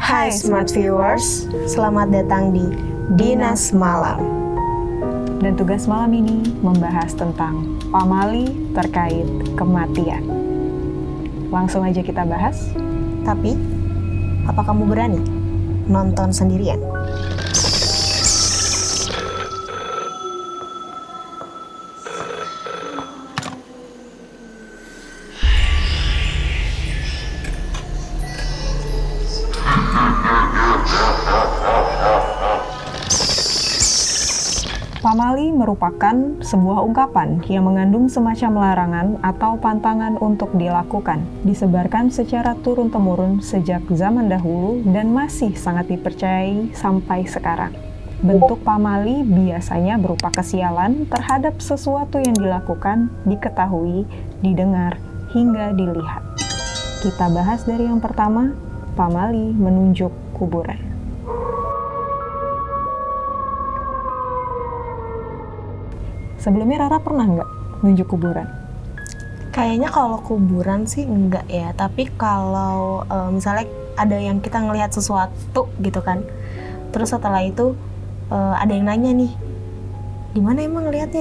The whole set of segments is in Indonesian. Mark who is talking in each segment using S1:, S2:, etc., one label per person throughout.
S1: Hai Smart Viewers, selamat datang di Dinas Malam.
S2: Dan tugas malam ini membahas tentang pamali terkait kematian. Langsung aja kita bahas.
S1: Tapi, apa kamu berani nonton sendirian?
S2: Pamali merupakan sebuah ungkapan yang mengandung semacam larangan atau pantangan untuk dilakukan, disebarkan secara turun-temurun sejak zaman dahulu dan masih sangat dipercayai sampai sekarang. Bentuk pamali biasanya berupa kesialan terhadap sesuatu yang dilakukan, diketahui, didengar, hingga dilihat. Kita bahas dari yang pertama, pamali menunjuk kuburan. Sebelumnya Rara pernah nggak nunjuk kuburan?
S1: Kayaknya kalau kuburan sih enggak ya, tapi kalau misalnya ada yang kita ngelihat sesuatu gitu kan, terus setelah itu ada yang nanya nih, di mana emang ngelihatnya,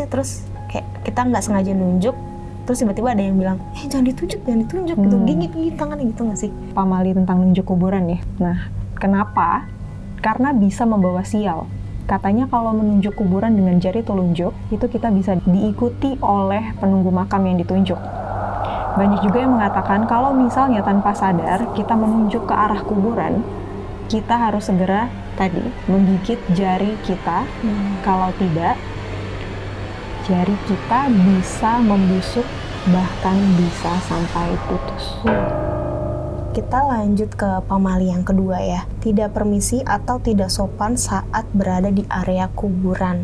S1: terus kayak kita nggak sengaja nunjuk, terus tiba-tiba ada yang bilang, jangan ditunjuk gitu, gigit tangannya gitu nggak sih?
S2: Pamali tentang nunjuk kuburan ya. Nah, kenapa? Karena bisa membawa sial. Katanya kalau menunjuk kuburan dengan jari telunjuk, itu kita bisa diikuti oleh penunggu makam yang ditunjuk. Banyak juga yang mengatakan kalau misalnya tanpa sadar kita menunjuk ke arah kuburan, kita harus segera tadi menggigit jari kita. Kalau tidak, jari kita bisa membusuk, bahkan bisa sampai putus.
S1: Kita lanjut ke pamali yang kedua ya. Tidak permisi atau tidak sopan saat berada di area kuburan.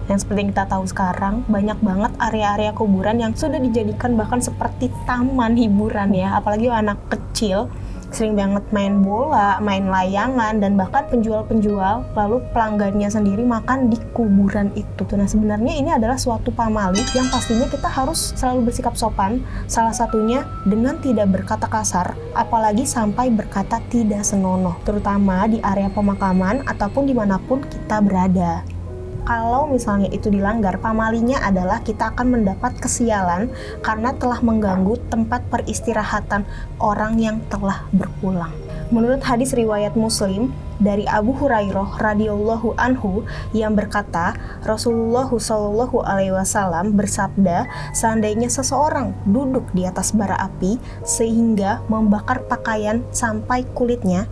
S1: Yang seperti yang kita tahu sekarang, banyak banget area-area kuburan yang sudah dijadikan bahkan seperti taman hiburan ya. Apalagi anak kecil sering banget main bola, main layangan, dan bahkan penjual-penjual lalu pelanggannya sendiri makan di kuburan itu. Nah, sebenarnya ini adalah suatu pamali yang pastinya kita harus selalu bersikap sopan, salah satunya dengan tidak berkata kasar, apalagi sampai berkata tidak senonoh, terutama di area pemakaman ataupun dimanapun kita berada. Kalau misalnya itu dilanggar, pamalinya adalah kita akan mendapat kesialan karena telah mengganggu tempat peristirahatan orang yang telah berpulang. Menurut hadis riwayat Muslim dari Abu Hurairah radhiyallahu anhu yang berkata, Rasulullah shallallahu alaihi wasallam bersabda, seandainya seseorang duduk di atas bara api sehingga membakar pakaian sampai kulitnya,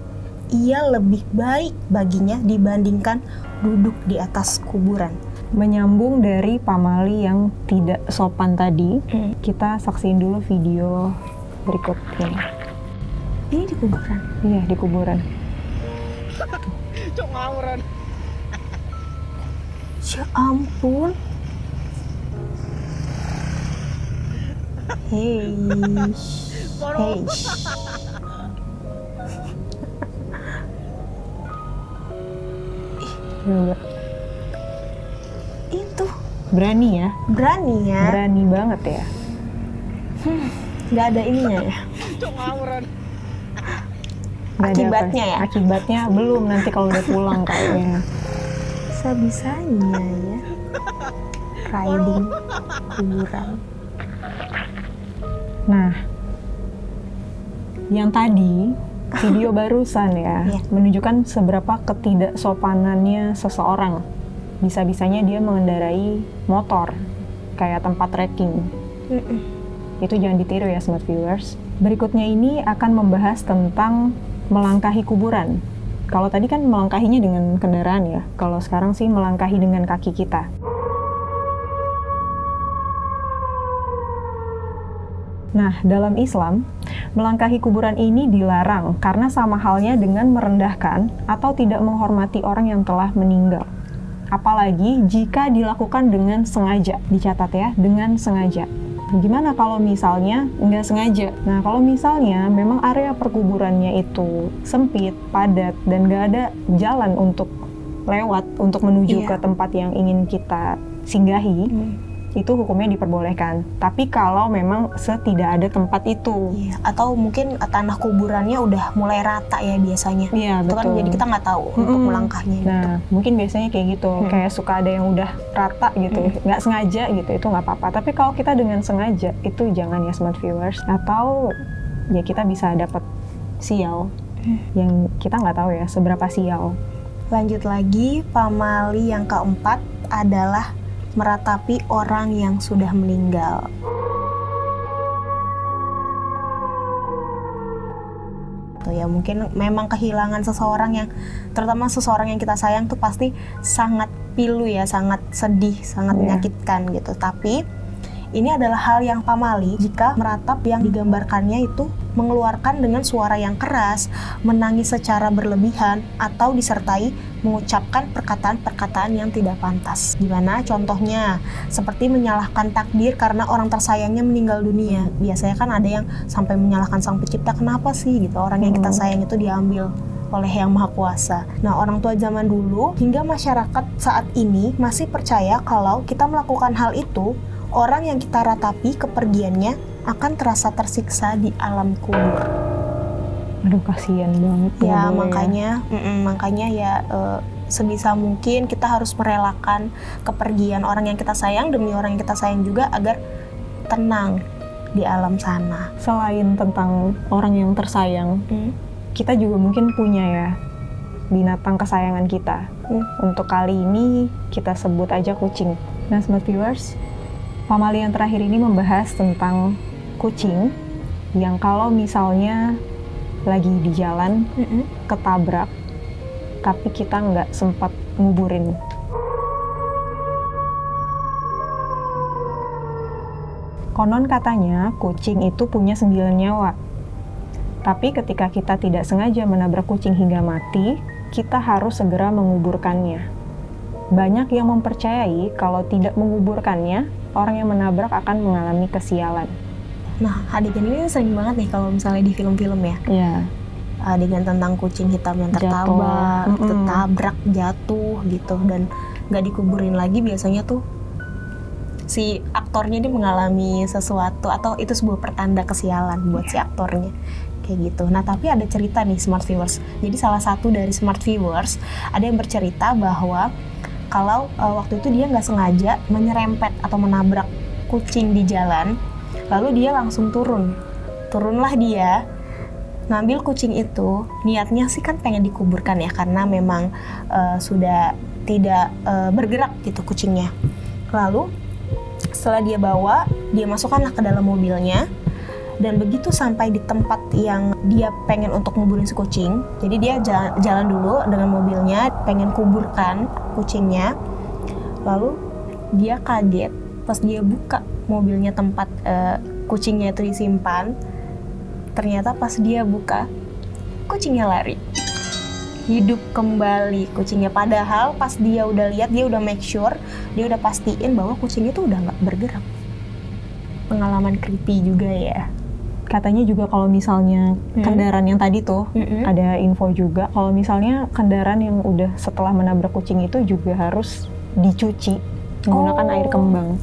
S1: ia lebih baik baginya dibandingkan duduk di atas kuburan.
S2: Menyambung dari pamali yang tidak sopan tadi, kita saksiin dulu video berikut ini.
S1: Ini di kuburan?
S2: Iya, di kuburan.
S3: Cok ngawuran.
S1: Ya ampun. Hei.
S2: Coba.
S1: Itu
S2: Berani ya? Berani banget ya?
S1: Nggak ada ininya ya?
S3: Cok ngawuran.
S2: Nggak ada
S1: Akibatnya
S2: apa.
S1: ya?
S2: Akibatnya belum, nanti kalau udah pulang kayaknya.
S1: Bisa-bisanya ya riding kuburan.
S2: Nah, yang tadi video barusan ya, menunjukkan seberapa ketidaksopanannya seseorang. Bisa-bisanya dia mengendarai motor, kayak tempat trekking. Itu jangan ditiru ya Smart Viewers. Berikutnya ini akan membahas tentang melangkahi kuburan. Kalau tadi kan melangkahinya dengan kendaraan ya, kalau sekarang sih melangkahi dengan kaki kita. Nah, dalam Islam, melangkahi kuburan ini dilarang karena sama halnya dengan merendahkan atau tidak menghormati orang yang telah meninggal. Apalagi jika dilakukan dengan sengaja. Dicatat ya, dengan sengaja. Gimana kalau misalnya nggak sengaja? Nah, kalau misalnya memang area perkuburannya itu sempit, padat, dan nggak ada jalan untuk lewat, untuk menuju ke tempat yang ingin kita singgahi, itu hukumnya diperbolehkan. Tapi kalau memang tidak ada tempat itu.
S1: Iya, atau mungkin tanah kuburannya udah mulai rata ya biasanya.
S2: Iya,
S1: itu
S2: betul.
S1: kan jadi kita nggak tahu untuk melangkahnya gitu.
S2: Nah, mungkin biasanya kayak gitu, kayak suka ada yang udah rata gitu, nggak sengaja gitu, itu nggak apa-apa. Tapi kalau kita dengan sengaja, itu jangan ya smart viewers. Atau ya kita bisa dapat sial yang kita nggak tahu ya seberapa sial.
S1: Lanjut lagi, pamali yang keempat adalah meratapi orang yang sudah meninggal. Tuh ya, mungkin memang kehilangan seseorang yang, terutama seseorang yang kita sayang tuh pasti sangat pilu ya, sangat sedih, sangat menyakitkan gitu. Tapi ini adalah hal yang pamali jika meratap yang digambarkannya itu mengeluarkan dengan suara yang keras, menangis secara berlebihan, atau disertai mengucapkan perkataan-perkataan yang tidak pantas. Gimana contohnya? Seperti menyalahkan takdir karena orang tersayangnya meninggal dunia. Biasanya kan ada yang sampai menyalahkan sang pencipta, kenapa sih gitu orang yang kita sayang itu diambil oleh Yang Maha Kuasa. Nah, orang tua zaman dulu hingga masyarakat saat ini masih percaya kalau kita melakukan hal itu, orang yang kita ratapi kepergiannya akan terasa tersiksa di alam kubur.
S2: Aduh, kasihan banget.
S1: Ya, makanya ya sebisa mungkin kita harus merelakan kepergian orang yang kita sayang demi orang yang kita sayang juga agar tenang di alam sana.
S2: Selain tentang orang yang tersayang, kita juga mungkin punya ya binatang kesayangan kita. Untuk kali ini kita sebut aja kucing. Nah, smart viewers, pamali yang terakhir ini membahas tentang kucing yang kalau misalnya lagi di jalan ketabrak, tapi kita nggak sempat nguburin. Konon katanya kucing itu punya 9 nyawa. Tapi ketika kita tidak sengaja menabrak kucing hingga mati, kita harus segera menguburkannya. Banyak yang mempercayai kalau tidak menguburkannya, orang yang menabrak akan mengalami kesialan.
S1: Nah, adegan ini sering banget nih kalau misalnya di film-film ya.
S2: Iya.
S1: Adegan tentang kucing hitam yang tertabrak, jatuh gitu, dan nggak dikuburin lagi, biasanya tuh si aktornya dia mengalami sesuatu atau itu sebuah pertanda kesialan buat si aktornya. Kayak gitu. Nah, tapi ada cerita nih smart viewers. Jadi salah satu dari smart viewers ada yang bercerita bahwa kalau waktu itu dia nggak sengaja menyerempet atau menabrak kucing di jalan, lalu dia langsung turunlah dia ngambil kucing itu. Niatnya sih kan pengen dikuburkan ya, karena memang sudah tidak bergerak gitu kucingnya. Lalu setelah dia bawa, dia masukkanlah ke dalam mobilnya. Dan begitu sampai di tempat yang dia pengen untuk nguburin si kucing, jadi dia jalan dulu dengan mobilnya, pengen kuburkan kucingnya. Lalu dia kaget pas dia buka mobilnya tempat kucingnya itu disimpan. Ternyata pas dia buka, kucingnya lari. Hidup kembali kucingnya. Padahal pas dia udah lihat, dia udah make sure, dia udah pastiin bahwa kucing itu udah nggak bergerak. Pengalaman creepy juga ya.
S2: Katanya juga kalau misalnya kendaraan yang tadi tuh, ada info juga kalau misalnya kendaraan yang udah setelah menabrak kucing itu juga harus dicuci menggunakan air kembang.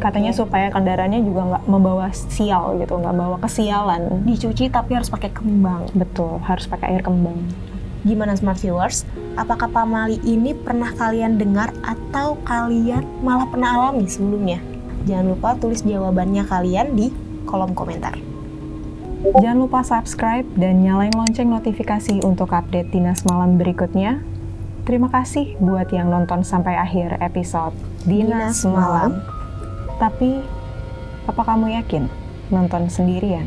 S2: Katanya supaya kendaraannya juga nggak membawa sial gitu, nggak bawa kesialan.
S1: Dicuci tapi harus pakai kembang.
S2: Betul, harus pakai air kembang.
S1: Gimana smart viewers? Apakah pamali ini pernah kalian dengar atau kalian malah pernah alami sebelumnya? Jangan lupa tulis jawabannya kalian di kolom komentar.
S2: Jangan lupa subscribe dan nyalain lonceng notifikasi untuk update Dinas Malam berikutnya. Terima kasih buat yang nonton sampai akhir episode Dinas Malam. Tapi, apa kamu yakin nonton sendirian?